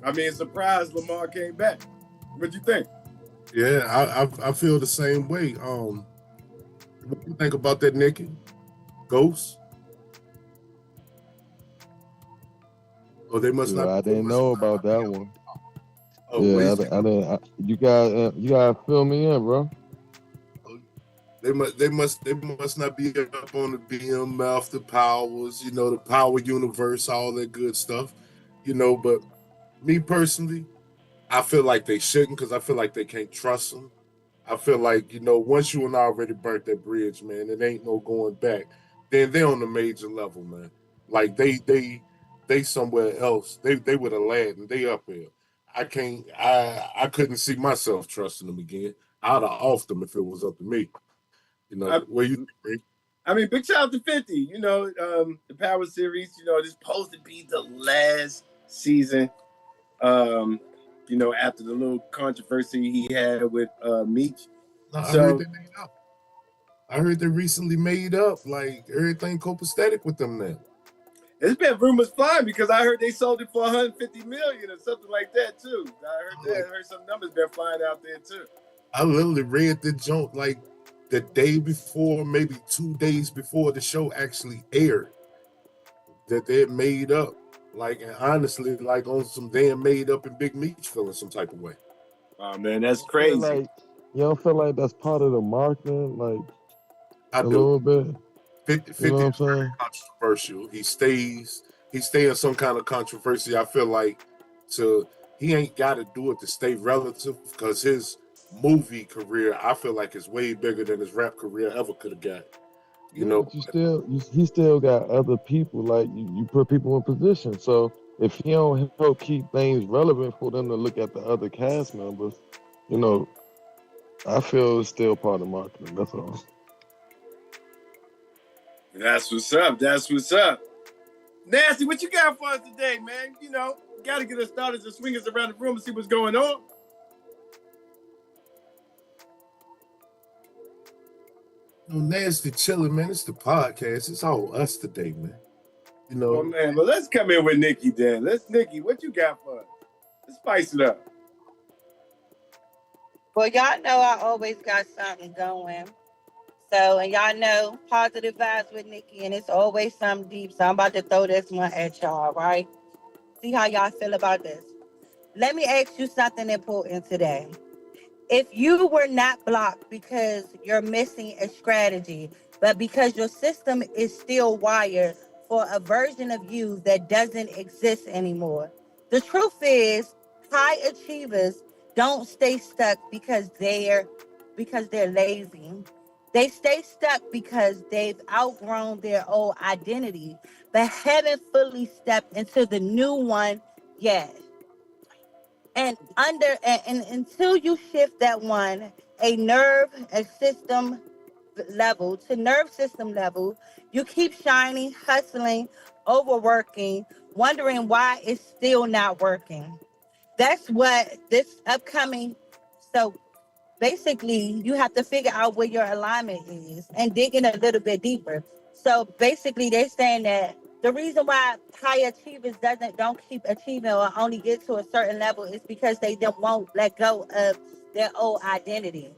I mean, surprised Lamar came back. What'd you think? Yeah, I feel the same way. What do you think about that, Nikki? Ghost? Oh, they must not. Yeah, I They didn't must know not about be that able. one. Oh, what Yeah, is it? you got fill me in, bro. They must not be up on the BMF, the powers, the power universe, all that good stuff, But me personally, I feel like they shouldn't because I feel like they can't trust them. I feel like once you and I already burnt that bridge, man, it ain't no going back. Then they're on the major level, man. Like they somewhere else. They with Aladdin. They up there. I can't. I couldn't see myself trusting them again. I'd have off them if it was up to me. I, Where you think? I mean, big shout out to 50. The Power Series. This supposed to be the last season. After the little controversy he had with Meech. No, I heard So they made up. I heard they recently made up. Like everything copacetic with them now. it's been rumors flying because I heard they sold it for 150 million or something like that too. I heard that. I heard some numbers been flying out there too. I literally read the joke like the day before, maybe 2 days before the show actually aired, that they had made up. Like, and honestly, like on some damn made up and Big Meech feeling some type of way. Oh man, You that's don't feel crazy. like you don't feel like that's part of the marketing, like I a do. little bit. 50, You know 50 what is I'm very saying? controversial. He stays in some kind of controversy. I feel like to he ain't got to do it to stay relative because his movie career, I feel like, is way bigger than his rap career ever could have got. You Yeah, know, but he still got other people. Like you put people in position. So if he don't help keep things relevant for them to look at the other cast members, you know, I feel it's still part of marketing. That's all. That's what's up. That's what's up. Nasty, what you got for us today, man? Got to get us started to swing us around the room and see what's going on. nasty chilling, man. It's the podcast. It's all us today, man. You Oh know, man, well let's come in with Nikki then. Nikki, what you got for us? Let's spice it up. Well, y'all know I always got something going. So, and y'all know positive vibes with Nikki, and it's always something deep. So, I'm about to throw this one at y'all, right? See how y'all feel about this. Let me ask you something important today. If you were not blocked because you're missing a strategy, but because your system is still wired for a version of you that doesn't exist anymore, the truth is high achievers don't stay stuck because they're lazy. They stay stuck because they've outgrown their old identity, but haven't fully stepped into the new one yet. And until you shift that one a system level to nerve system level, you keep shining, hustling, overworking, wondering why it's still not working. That's what this upcoming. So basically, you have to figure out where your alignment is and dig in a little bit deeper. So basically, they're saying that the reason why high achievers doesn't don't keep achieving or only get to a certain level is because they don't won't let go of their old identity.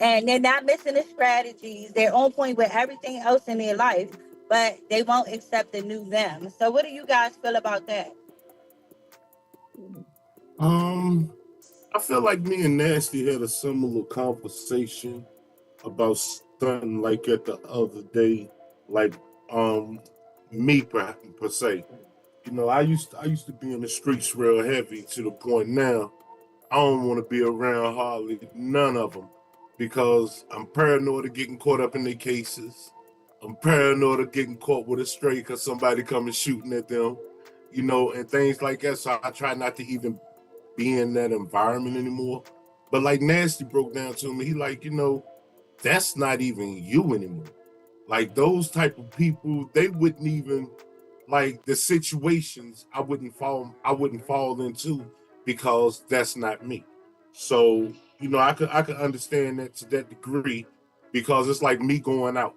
And they're not missing the strategies. They're on point with everything else in their life, but they won't accept the new them. So what do you guys feel about that? um, I feel like me and Nasty had a similar conversation about something like at the other day, like um, me per se. I used to be in the streets real heavy to the point now I don't want to be around hardly none of them because I'm paranoid of getting caught up in their cases. I'm paranoid of getting caught with a stray because somebody coming shooting at them, and things like that. So I try not to even be in that environment anymore. But like Nasty broke down to me, he like, that's not even you anymore. Like those type of people, they wouldn't even like the situations I wouldn't fall into because that's not me. So, I could understand that to that degree because it's like me going out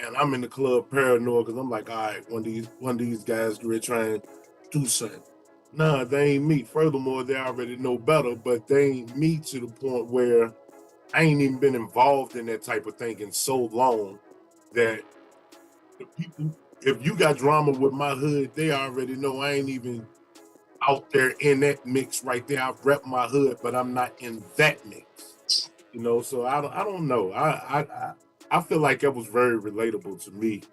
and I'm in the club paranoid because I'm like, all right, one of these guys get ready trying to do something. Nah, they ain't me. Furthermore, they already know better, but they ain't me to the point where I ain't even been involved in that type of thing in so long that the people, if you got drama with my hood, they already know I ain't even out there in that mix right there. I rep my hood, but I'm not in that mix. So I don't know. I feel like that was very relatable to me.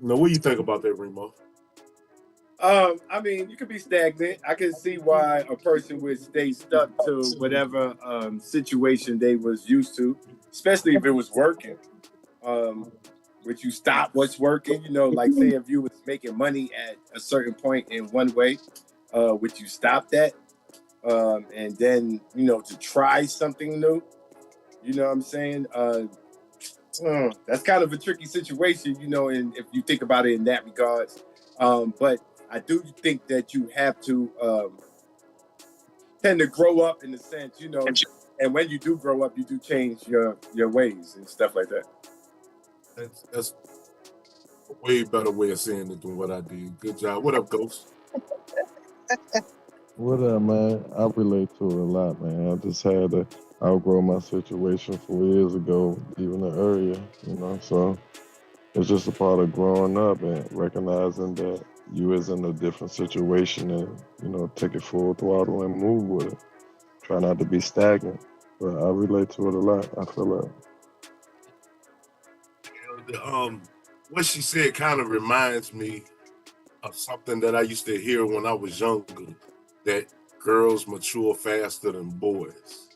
What do you think about that, Remo? I mean, you could be stagnant. I can see why a person would stay stuck to whatever situation they was used to, especially if it was working. Would you stop what's working? Like say if you was making money at a certain point in one way, would you stop that? And then, to try something new? You know what I'm saying? That's kind of a tricky situation, and if you think about it in that regards. But I do think that you have to tend to grow up in the sense, and when you do grow up, you do change your ways and stuff like that. That's a way better way of saying it than what I did. Good job. What up, Ghost? What up, man? I relate to it a lot, man. I just had to outgrow my situation 4 years ago, leaving the area, so it's just a part of growing up and recognizing that you is in a different situation and, take it full throttle and move with it. Try not to be stagnant. But I relate to it a lot. I feel like. What she said kind of reminds me of something that I used to hear when I was younger, that girls mature faster than boys.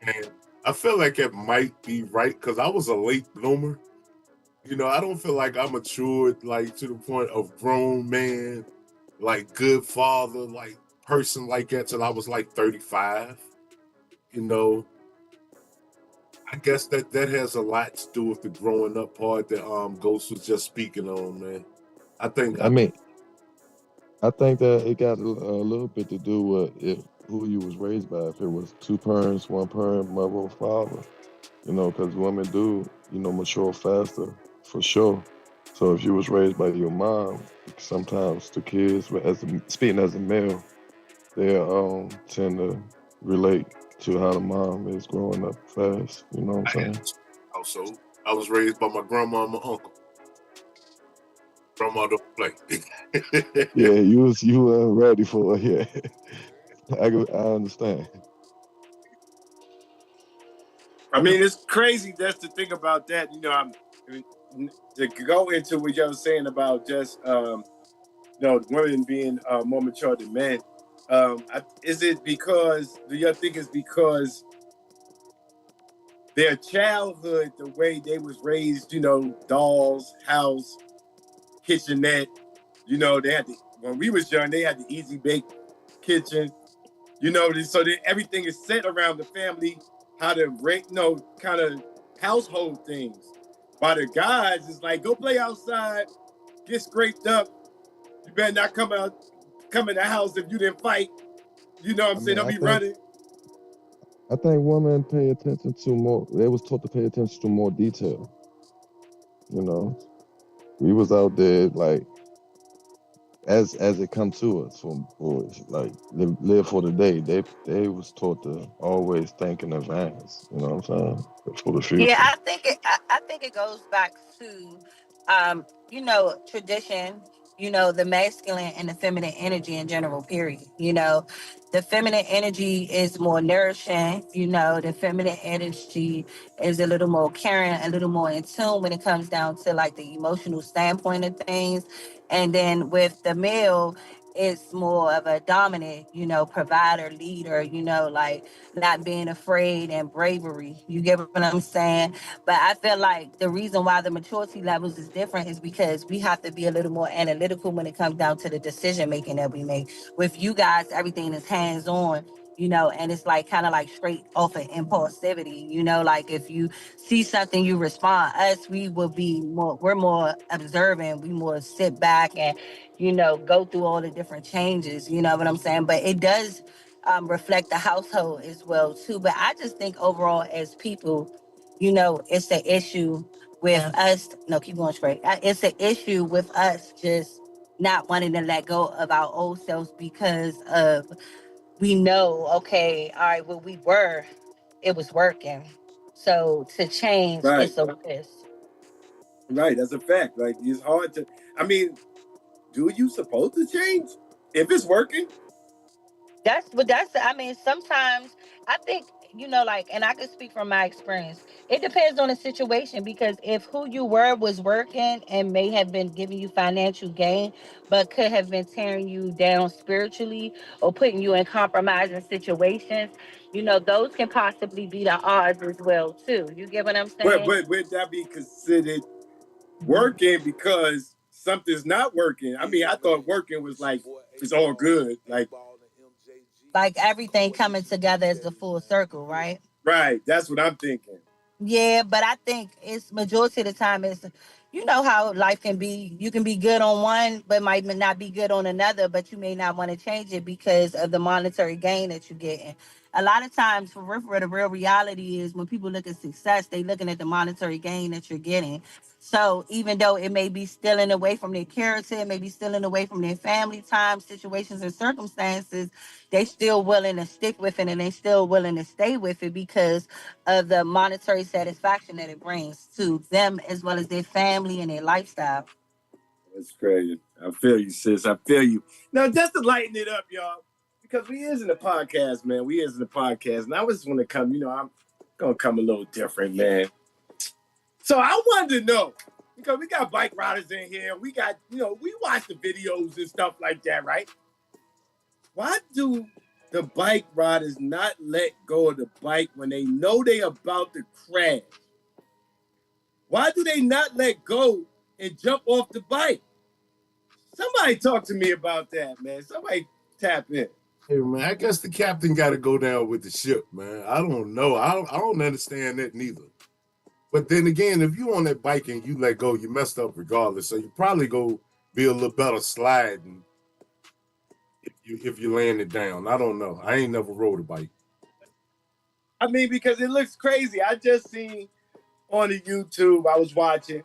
And I feel like it might be right because I was a late bloomer. I don't feel like I matured like to the point of grown man, like good father, like person like that till I was like 35. You know, I guess that has a lot to do with the growing up part that Ghost was just speaking on, man. I think I mean, I think that it got a little bit to do with who you was raised by. If it was two parents, one parent, mother or father, because women do, mature faster for sure. So if you was raised by your mom, sometimes the kids, speaking as a male, they tend to relate to how the mom is growing up fast. You know what I'm saying? Also, I was raised by my grandma and my uncle. Grandma don't play. Yeah, you weren't ready for it. Yeah, I understand. I mean, it's crazy just to think about that. To go into what you were saying about just women being more mature than men. Is it because do you think it's because their childhood, the way they was raised, dolls, house, kitchenette, they had when we was young, they had the easy bake kitchen, so that everything is set around the family, how to rate, kind of household things. By the guys, it's like, go play outside, get scraped up. You better not come in the house if you didn't fight. You know what I'm saying? Don't be running. I think women pay attention to more. They was taught to pay attention to more detail. We was out there like as it come to us from boys, like live for the day. They was taught to always think in advance. You know what I'm saying? For the future. Yeah, I think it goes back to tradition, the masculine and the feminine energy in general, period. The feminine energy is more nourishing, the feminine energy is a little more caring, a little more in tune when it comes down to like the emotional standpoint of things. And then with the male, it's more of a dominant, provider, leader, like not being afraid and bravery. You get what I'm saying? But I feel like the reason why the maturity levels is different is because we have to be a little more analytical when it comes down to the decision making that we make. With you guys, everything is hands on. And it's like kind of like straight off of impulsivity, like if you see something, you respond. Us, we're more observant, we more sit back and, go through all the different changes, you know what I'm saying? But it does reflect the household as well too. But I just think overall as people, it's an issue with us. No, keep going straight. It's an issue with us just not wanting to let go of our old selves because of we know, okay, all right, what we were, it was working. So to change, Right, it's a risk. right. That's a fact. Like it's hard to. I mean, do you supposed to change if it's working? That's I mean, sometimes I think, like, and I can speak from my experience. It depends on the situation because if who you were was working and may have been giving you financial gain, but could have been tearing you down spiritually or putting you in compromising situations, those can possibly be the odds as well too. You get what I'm But saying? but would that be considered working because something's not working? I mean, I thought working was like it's all good. Like everything coming together as the full circle, right? Right. That's what I'm thinking. Yeah, but I think it's majority of the time it's, how life can be. You can be good on one, but might not be good on another. But you may not want to change it because of the monetary gain that you're getting. A lot of times, for real, the real reality is when people look at success, they looking at the monetary gain that you're getting. So even though it may be stealing away from their character, it may be stealing away from their family time, situations, and circumstances, they still willing to stick with it and they still willing to stay with it because of the monetary satisfaction that it brings to them as well as their family and their lifestyle. That's crazy. I feel you, sis. I feel you. Now, just to lighten it up, y'all, because we is in the podcast, man. We is in the podcast, and I just want to come. I'm gonna come a little different, man. So I wanted to know because we got bike riders in here. We got, we watch the videos and stuff like that, right? Why do the bike riders not let go of the bike when they know they about to crash? Why do they not let go and jump off the bike? Somebody talk to me about that, man. Somebody tap in. Hey man, I guess the captain got to go down with the ship, man. I don't know. I don't understand that neither. But then again, if you on that bike and you let go, you messed up regardless. So you probably go be a little better sliding if you laying it down. I don't know. I ain't never rode a bike. I mean, because it looks crazy. I just seen on the YouTube, I was watching,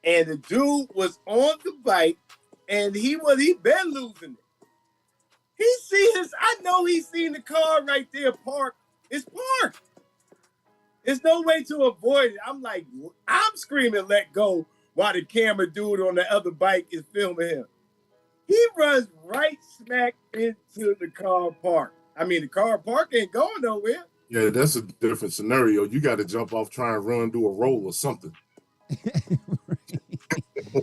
and the dude was on the bike, and he been losing it. I know he's seen the car right there parked. It's parked. There's no way to avoid it. I'm screaming, let go, while the camera dude on the other bike is filming him. He runs right smack into the car park. I mean, the car park ain't going nowhere. Yeah, that's a different scenario. You got to jump off, try and run, do a roll or something.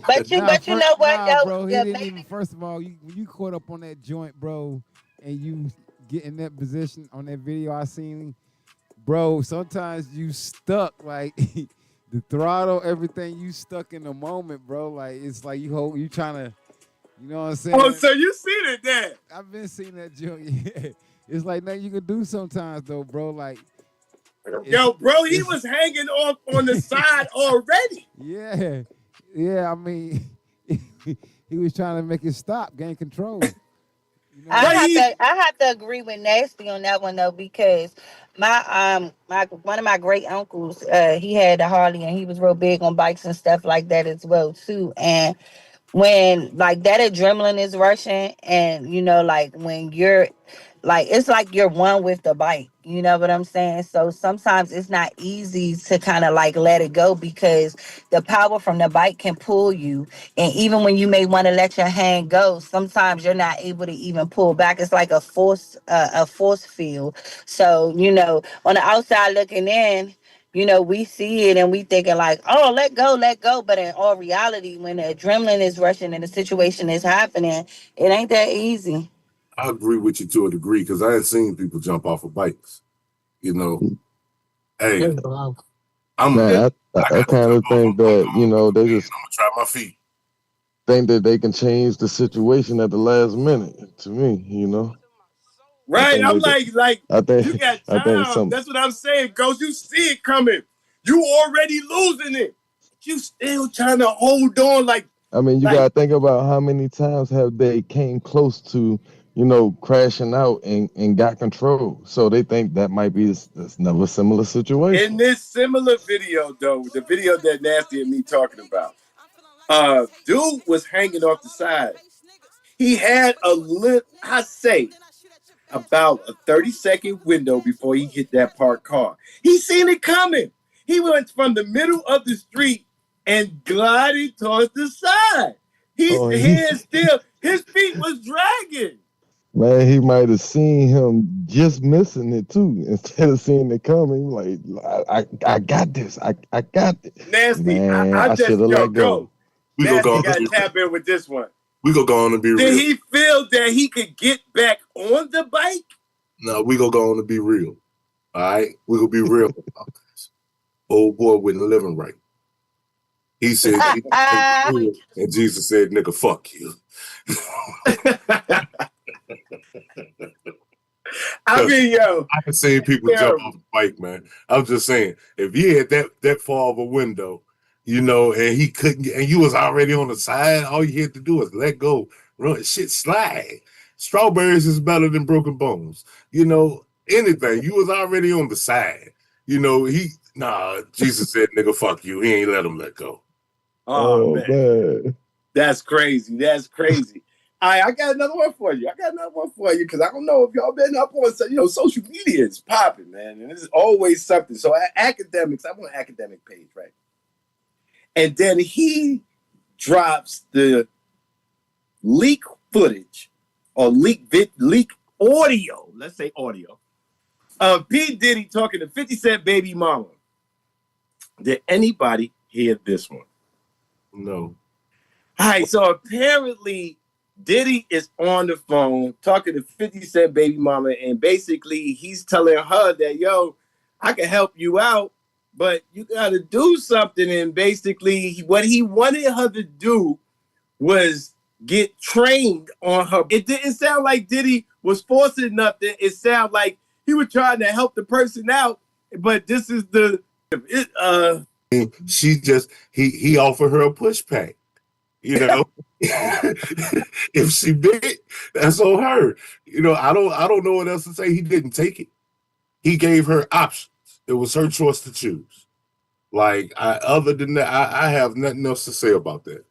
But you know what, though? Bro, he didn't even. First of all, when you caught up on that joint, bro, and you get in that position on that video I seen, bro. Sometimes you stuck like the throttle, everything. You stuck in the moment, bro. Like it's like you trying to, you know what I'm saying? Oh, so you seen it then? I've been seeing that joint. Yeah. It's like nothing you can do sometimes, though, bro. Like, yo, bro, he was hanging off on the side already. Yeah. I mean, he was trying to make it stop, gain control. I have to agree with Nasty on that one though, because my one of my great uncles, he had a Harley and he was real big on bikes and stuff like that as well too. And when like that adrenaline is rushing and like when you're like it's like you're one with the bike, you know what I'm saying? So sometimes it's not easy to kind of like let it go because the power from the bike can pull you, and even when you may want to let your hand go, sometimes you're not able to even pull back. It's like a force field. So on the outside looking in, we see it and we thinking like, oh, let go. But in all reality, when the adrenaline is rushing and the situation is happening, it ain't that easy. I agree with you to a degree because I had seen people jump off of bikes. Hey, I kind of think that they just I'm gonna try my feet. Think that they can change the situation at the last minute. To me, Right, I'm like I think you got I think time. That's what I'm saying, Ghost. You see it coming. You already losing it. You still trying to hold on like. I mean, you gotta think about how many times have they came close to, crashing out and got control. So they think that might be another similar situation. In this similar video, though, the video that Nasty and me talking about, Dude was hanging off the side. He had a lit, I say, about a 30-second window before he hit that parked car. He seen it coming. He went from the middle of the street and glided towards the side. His Oh, hands still, his feet was dragging. man, he might have seen him just missing it too. Instead of seeing it coming, like I got this. I got this. Nasty, Man, I I just should have let go. We gonna Nasty go. got to tap in with this one. We gonna go on and be Did real. he feel that he could get back on the bike? No, we gonna go on and be real. All right, we gonna be real about this. Old boy wasn't living right. He said, and Jesus said, "Nigga, fuck you." I mean, yo, I have seen people jump off the bike, man. I'm just saying, if he had that far of a window, you know, and he couldn't, and you was already on the side, all you had to do is let go, run, shit, slide. Strawberries is better than broken bones. You know, anything. You was already on the side. You know, Jesus said, "Nigga, fuck you." He ain't let him let go. oh man. That's crazy. That's crazy. I got another one for you. Because I don't know if y'all been up on, social media is popping, man. And it's always something. So academics, I'm on an academic page, right? And then he drops the leak footage or leak audio, let's say audio, of P. Diddy talking to 50 Cent baby mama. Did anybody hear this one? No. All right, so apparently Diddy is on the phone talking to 50 Cent baby mama, and basically he's telling her that, yo, I can help you out, but you got to do something. And basically what he wanted her to do was get trained on her. It didn't sound like Diddy was forcing nothing. It sounded like he was trying to help the person out, but this is he offered her a push pack. You know, if she bit, that's on her. You know, I don't know what else to say. He didn't take it. He gave her options. It was her choice to choose. Like, other than that, I have nothing else to say about that.